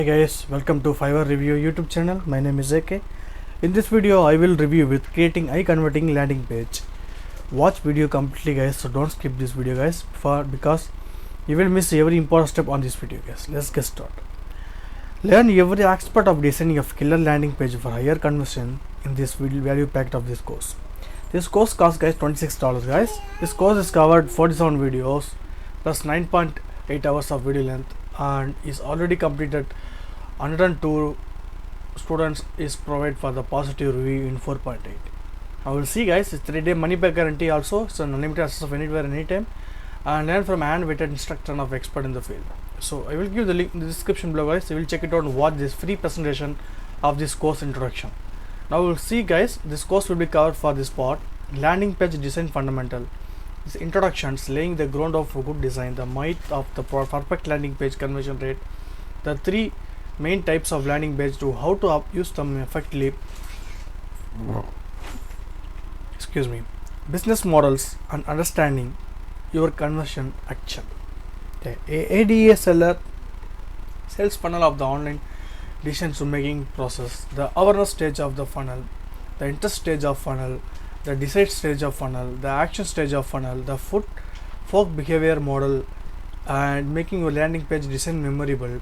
Hey guys, welcome to Fiverr Review YouTube channel. My name is AK. In this video, I will review with creating high converting landing page. Watch video completely guys, so don't skip this video guys because you will miss every important step on this video guys. Let's get started. Learn every aspect of designing a killer landing page for higher conversion in this value packed of this course. This course costs guys $26 guys. This course is covered 47 videos plus 9.8 hours of video length and is already completed. 102 students is provided for the positive review in 4.8. I will see guys, it's 3-day money back guarantee also, so unlimited access of anywhere anytime, and learn from hand-weighted instructor of expert in the field. So I will give the link in the description below guys. You will check it out and watch this free presentation of this course introduction. Now we'll see guys, this course will be covered for this part: landing page design fundamental, this introductions, laying the ground of good design, the might of the perfect landing page conversion rate, the three main types of landing page to how to use them effectively, business models, and understanding your conversion action. Okay. ADA seller sales funnel of the online decision making process, the awareness stage of the funnel, the interest stage of funnel, the decide stage of funnel, the action stage of funnel, the folk behavior model, and making your landing page design memorable,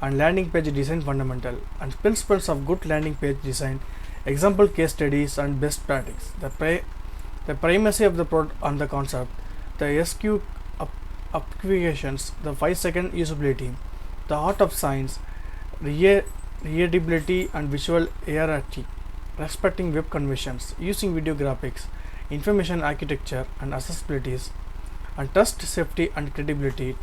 and landing page design fundamental, and principles of good landing page design, example case studies, and best practice, the primacy of the product and the concept, the SQ applications, the 5-second usability, the art of science, readability and visual hierarchy, respecting web conventions, using video graphics, information architecture and accessibilities, and trust, safety and credibility,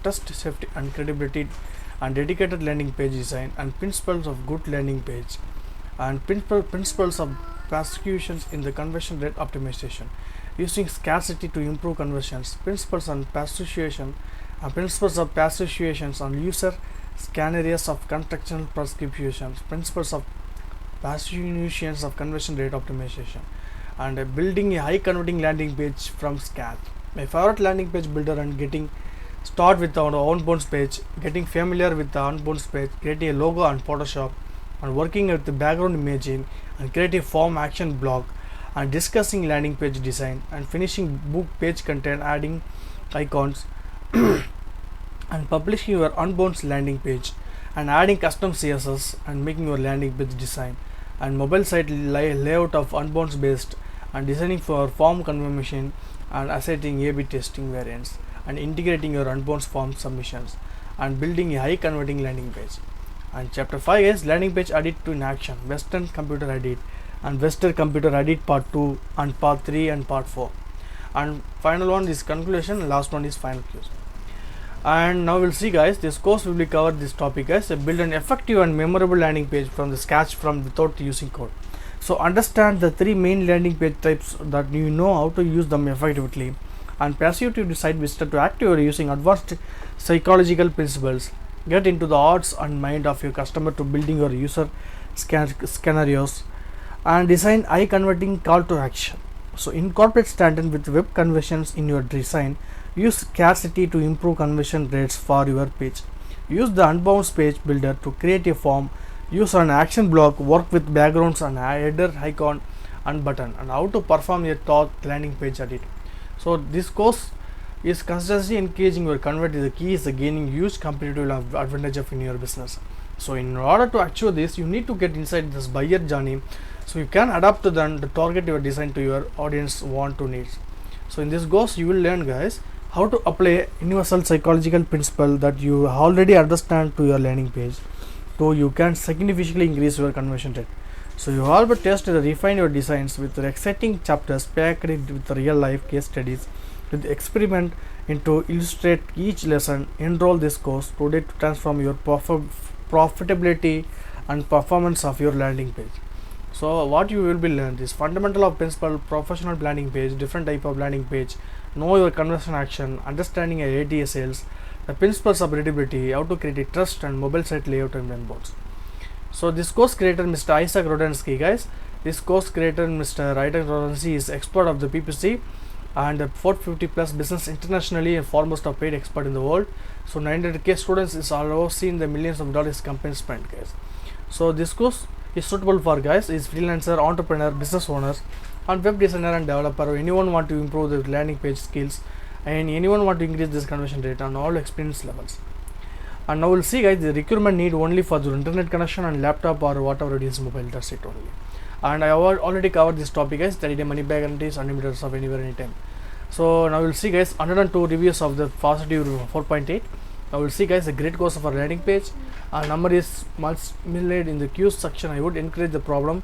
and dedicated landing page design, and principles of good landing page, and principles of persuasions in the conversion rate optimization, using scarcity to improve conversions, principles on persuasion, and principles of persuasions on user scenarios of contextual prescriptions, principles of persuasions of conversion rate optimization, and building a high converting landing page from scratch. My favorite landing page builder and getting start with our onboard page, getting familiar with the onboard page, create a logo on Photoshop, and working with the background imaging, and create a form action block, and discussing landing page design, and finishing book page content, adding icons, and publishing your onboard landing page, and adding custom CSS, and making your landing page design, and mobile site layout of onboard based, and designing for form confirmation, and assigning A/B testing variants, and integrating your unbound form submissions, and building a high converting landing page. And chapter 5 is landing page edit to in action, Western computer edit, and Western computer edit part 2, and part 3, and part 4. And final one is conclusion, last one is final cues. And now we'll see guys, this course will be covered this topic guys, build an effective and memorable landing page from the scratch without using code. So understand the three main landing page types that you know how to use them effectively, and persuade you decide visitor to activate using advanced psychological principles, get into the hearts and mind of your customer to building your user scenarios, and design high converting call to action. So incorporate standard with web conversions in your design, use scarcity to improve conversion rates for your page, use the unbound page builder to create a form, use an action block, work with backgrounds and header, icon and button, and how to perform your thought landing page edit. So this course is constantly engaging your convert. The key is gaining huge competitive advantage of in your business. So in order to achieve this, you need to get inside this buyer journey, so you can adapt to them to target your design to your audience want to needs. So in this course you will learn guys how to apply universal psychological principle that you already understand to your landing page, so you can significantly increase your conversion rate. So you all but test and refine your designs with exciting chapters packed with real life case studies, with experiment into illustrate each lesson. Enroll this course today to transform your profitability and performance of your landing page. So what you will be learned is fundamental of principle, professional landing page, different type of landing page, know your conversion action, understanding ATA sales, the principles of readability, how to create a trust, and mobile site layout and onboards. So this course creator Mr. Isaac Rodensky guys, this course creator Mr. Isaac Rodensky is expert of the PPC and 450 plus business internationally and foremost of paid expert in the world. So 900k students is all seen the millions of dollars company spend, guys. So this course is suitable for guys is freelancer, entrepreneur, business owners, and web designer and developer. Anyone want to improve their landing page skills, and anyone want to increase this conversion rate on all experience levels. And now we'll see, guys, the requirement need only for the internet connection and laptop or whatever it is mobile. That's it only. And I have already covered this topic, guys. 30-day money back guarantees, unlimited of anywhere, anytime. So now we'll see, guys, 102 reviews of the positive 4.8. Now we'll see, guys, a great course of our landing page. Our number is multi-million in the Q's section. I would encourage the program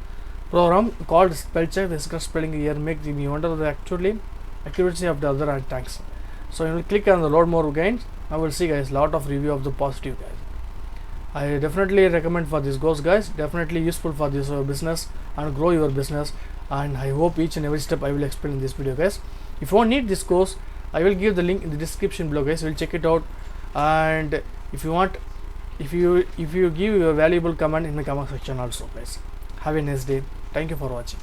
called spell check. The spelling here make me wonder the accuracy of the other and tags. So you will click on the load more again. Now we'll see, guys, lot of review of the positive, guys. I definitely recommend for this course, guys. Definitely useful for this business and grow your business. And I hope each and every step I will explain in this video, guys. If you need this course, I will give the link in the description below, guys. We'll check it out. And if you want, if you give your valuable comment in the comment section also, guys. Have a nice day. Thank you for watching.